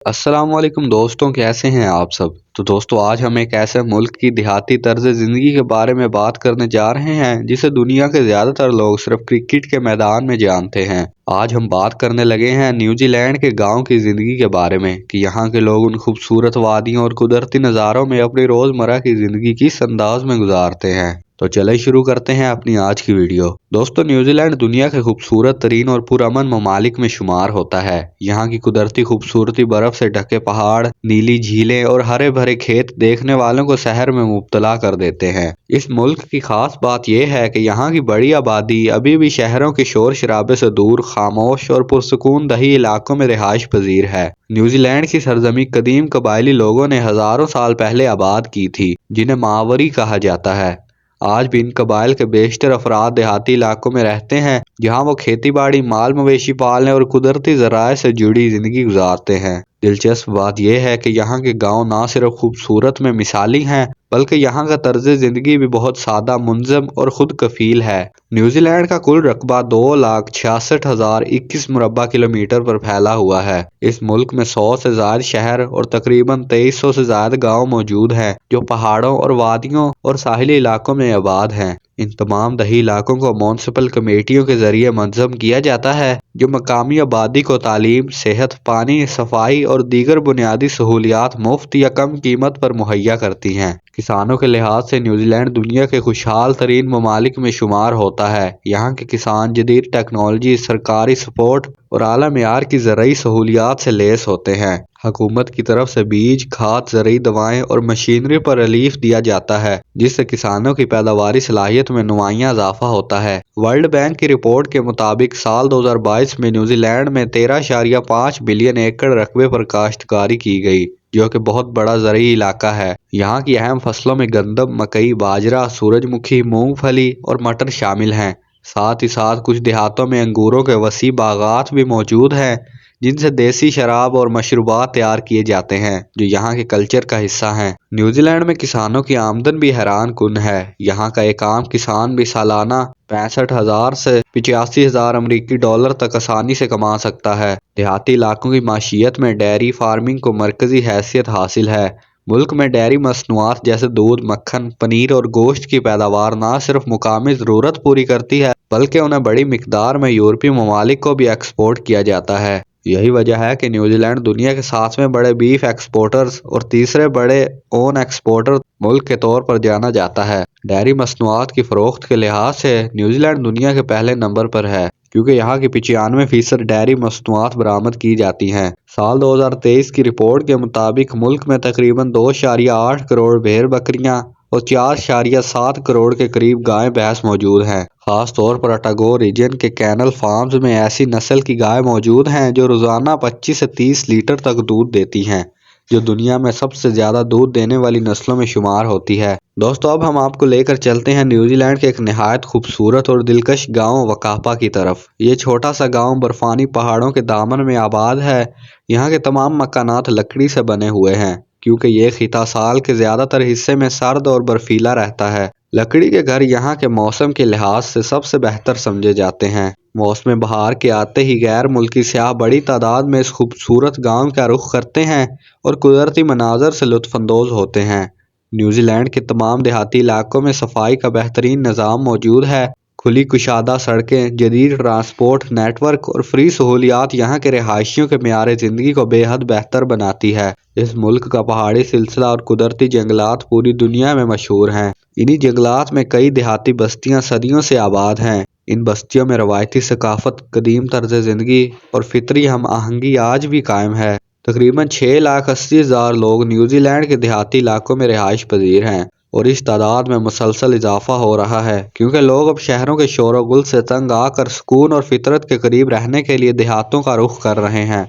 السلام علیکم دوستوں، کیسے ہیں آپ سب؟ تو دوستوں، آج ہم ایک ایسے ملک کی دیہاتی طرز زندگی کے بارے میں بات کرنے جا رہے ہیں جسے دنیا کے زیادہ تر لوگ صرف کرکٹ کے میدان میں جانتے ہیں۔ آج ہم بات کرنے لگے ہیں نیوزی لینڈ کے گاؤں کی زندگی کے بارے میں کہ یہاں کے لوگ ان خوبصورت وادیوں اور قدرتی نظاروں میں اپنی روزمرہ کی زندگی کس انداز میں گزارتے ہیں۔ تو چلیں شروع کرتے ہیں اپنی آج کی ویڈیو۔ دوستو، نیوزی لینڈ دنیا کے خوبصورت ترین اور پرامن ممالک میں شمار ہوتا ہے۔ یہاں کی قدرتی خوبصورتی، برف سے ڈھکے پہاڑ، نیلی جھیلیں اور ہرے بھرے کھیت دیکھنے والوں کو سحر میں مبتلا کر دیتے ہیں۔ اس ملک کی خاص بات یہ ہے کہ یہاں کی بڑی آبادی ابھی بھی شہروں کے شور شرابے سے دور، خاموش اور پرسکون دہی علاقوں میں رہائش پذیر ہے۔ نیوزی لینڈ کی سرزمین قدیم قبائلی لوگوں نے ہزاروں سال پہلے آباد کی تھی، جنہیں ماوری کہا جاتا ہے۔ آج بھی ان قبائل کے بیشتر افراد دیہاتی علاقوں میں رہتے ہیں، جہاں وہ کھیتی باڑی، مال مویشی پالنے اور قدرتی ذرائع سے جڑی زندگی گزارتے ہیں۔ دلچسپ بات یہ ہے کہ یہاں کے گاؤں نہ صرف خوبصورت میں مثالی ہیں، بلکہ یہاں کا طرز زندگی بھی بہت سادہ، منظم اور خود کفیل ہے۔ نیوزی لینڈ کا کل رقبہ 2,66,021 مربع کلومیٹر پر پھیلا ہوا ہے۔ اس ملک میں 100 سے زائد شہر اور تقریباً 2300 سے زائد گاؤں موجود ہیں، جو پہاڑوں اور وادیوں اور ساحلی علاقوں میں آباد ہیں۔ ان تمام دیہی علاقوں کو میونسپل کمیٹیوں کے ذریعے منظم کیا جاتا ہے، جو مقامی آبادی کو تعلیم، صحت، پانی، صفائی اور دیگر بنیادی سہولیات مفت یا کم قیمت پر مہیا کرتی ہیں۔ کسانوں کے لحاظ سے نیوزی لینڈ دنیا کے خوشحال ترین ممالک میں شمار ہوتا ہے۔ یہاں کے کسان جدید ٹیکنالوجی، سرکاری سپورٹ اور اعلیٰ معیار کی زرعی سہولیات سے لیس ہوتے ہیں۔ حکومت کی طرف سے بیج، کھاد، زرعی دوائیں اور مشینری پر ریلیف دیا جاتا ہے، جس سے کسانوں کی پیداواری صلاحیت میں نمایاں اضافہ ہوتا ہے۔ ورلڈ بینک کی رپورٹ کے مطابق سال 2022 میں نیوزی لینڈ میں 13.5 بلین ایکڑ رقبے پر کاشتکاری کی گئی، جو کہ بہت بڑا زرعی علاقہ ہے۔ یہاں کی اہم فصلوں میں گندم، مکئی، باجرہ، سورج مکھی، مونگ پھلی اور مٹر شامل ہیں۔ ساتھ ہی ساتھ کچھ دیہاتوں میں انگوروں کے وسیع باغات بھی موجود ہیں، جن سے دیسی شراب اور مشروبات تیار کیے جاتے ہیں، جو یہاں کے کلچر کا حصہ ہیں۔ نیوزی لینڈ میں کسانوں کی آمدن بھی حیران کن ہے۔ یہاں کا ایک عام کسان بھی سالانہ 65,000 سے 85,000 امریکی ڈالر تک آسانی سے کما سکتا ہے۔ دیہاتی علاقوں کی معیشت میں ڈیری فارمنگ کو مرکزی حیثیت حاصل ہے۔ ملک میں ڈیری مصنوعات جیسے دودھ، مکھن، پنیر اور گوشت کی پیداوار نہ صرف مقامی ضرورت پوری کرتی ہے، بلکہ انہیں بڑی مقدار میں یورپی ممالک کو بھی ایکسپورٹ کیا جاتا ہے۔ یہی وجہ ہے کہ نیوزی لینڈ دنیا کے 7ویں بڑے بیف ایکسپورٹرز اور تیسرے بڑے اون ایکسپورٹر ملک کے طور پر جانا جاتا ہے۔ ڈیری مصنوعات کی فروخت کے لحاظ سے نیوزی لینڈ دنیا کے پہلے نمبر پر ہے، کیونکہ یہاں کی 95% ڈیری مصنوعات برآمد کی جاتی ہیں۔ سال 2023 کی رپورٹ کے مطابق ملک میں تقریباً 2.8 کروڑ بھیڑ بکریاں اور 4.7 کروڑ کے قریب گائے بھینس موجود ہیں۔ خاص طور پر اٹاگو ریجن کے کینل فارمز میں ایسی نسل کی گائے موجود ہیں جو روزانہ 25 سے 30 لیٹر تک دودھ دیتی ہیں، جو دنیا میں سب سے زیادہ دودھ دینے والی نسلوں میں شمار ہوتی ہے۔ دوستو، اب ہم آپ کو لے کر چلتے ہیں نیوزی لینڈ کے ایک نہایت خوبصورت اور دلکش گاؤں وکاپا کی طرف۔ یہ چھوٹا سا گاؤں برفانی پہاڑوں کے دامن میں آباد ہے۔ یہاں کے تمام مکانات لکڑی سے بنے ہوئے ہیں، کیونکہ یہ خطہ سال کے زیادہ تر حصے میں سرد اور برفیلا رہتا ہے۔ لکڑی کے گھر یہاں کے موسم کے لحاظ سے سب سے بہتر سمجھے جاتے ہیں۔ موسم بہار کے آتے ہی غیر ملکی سیاح بڑی تعداد میں اس خوبصورت گاؤں کا رخ کرتے ہیں اور قدرتی مناظر سے لطف اندوز ہوتے ہیں۔ نیوزی لینڈ کے تمام دیہاتی علاقوں میں صفائی کا بہترین نظام موجود ہے۔ کھلی کشادہ سڑکیں، جدید ٹرانسپورٹ نیٹ ورک اور فری سہولیات یہاں کے رہائشیوں کے معیار زندگی کو بے حد بہتر بناتی ہے۔ اس ملک کا پہاڑی سلسلہ اور قدرتی جنگلات پوری دنیا میں مشہور ہیں۔ انہی جنگلات میں کئی دیہاتی بستیاں صدیوں سے آباد ہیں۔ ان بستیوں میں روایتی ثقافت، قدیم طرز زندگی اور فطری ہم آہنگی آج بھی قائم ہے۔ تقریباً 6,80,000 لوگ نیوزی لینڈ کے دیہاتی علاقوں میں رہائش پذیر ہیں، اور اس تعداد میں مسلسل اضافہ ہو رہا ہے، کیونکہ لوگ اب شہروں کے شور و گل سے تنگ آ کر سکون اور فطرت کے قریب رہنے کے لیے دیہاتوں کا رخ کر رہے ہیں۔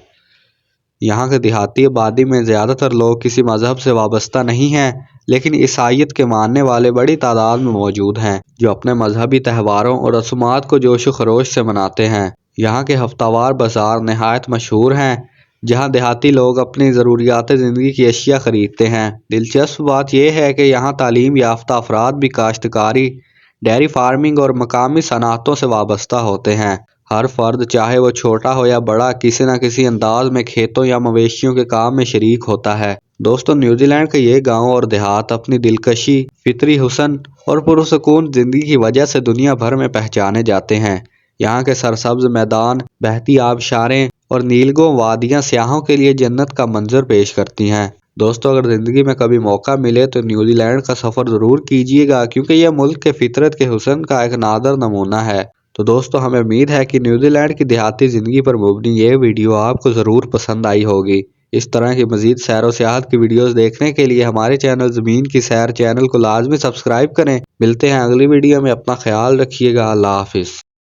یہاں کے دیہاتی آبادی میں زیادہ تر لوگ کسی مذہب سے وابستہ نہیں ہیں، لیکن عیسائیت کے ماننے والے بڑی تعداد میں موجود ہیں، جو اپنے مذہبی تہواروں اور رسومات کو جوش و خروش سے مناتے ہیں۔ یہاں کے ہفتہ وار بازار نہایت مشہور ہیں، جہاں دیہاتی لوگ اپنی ضروریات زندگی کی اشیاء خریدتے ہیں۔ دلچسپ بات یہ ہے کہ یہاں تعلیم یافتہ افراد بھی کاشتکاری، ڈیری فارمنگ اور مقامی صنعتوں سے وابستہ ہوتے ہیں۔ ہر فرد چاہے وہ چھوٹا ہو یا بڑا کسی نہ کسی انداز میں کھیتوں یا مویشیوں کے کام میں شریک ہوتا ہے۔ دوستو نیوزی لینڈ کا یہ گاؤں اور دیہات اپنی دلکشی، فطری حسن اور پرسکون زندگی کی وجہ سے دنیا بھر میں پہچانے جاتے ہیں۔ یہاں کے سرسبز میدان، بہتی آبشاریں اور نیلگوں وادیاں سیاحوں کے لیے جنت کا منظر پیش کرتی ہیں۔ دوستو اگر زندگی میں کبھی موقع ملے تو نیوزی لینڈ کا سفر ضرور کیجیے گا، کیونکہ یہ ملک کے فطرت کے حسن کا ایک نادر نمونہ ہے۔ تو دوستو ہمیں امید ہے کہ نیوزی لینڈ کی دیہاتی زندگی پر مبنی یہ ویڈیو آپ کو ضرور پسند آئی ہوگی۔ اس طرح کی مزید سیر و سیاحت کی ویڈیوز دیکھنے کے لیے ہمارے چینل زمین کی سیر چینل کو لازمی سبسکرائب کریں۔ ملتے ہیں اگلی ویڈیو میں، اپنا خیال رکھیے گا، اللہ حافظ۔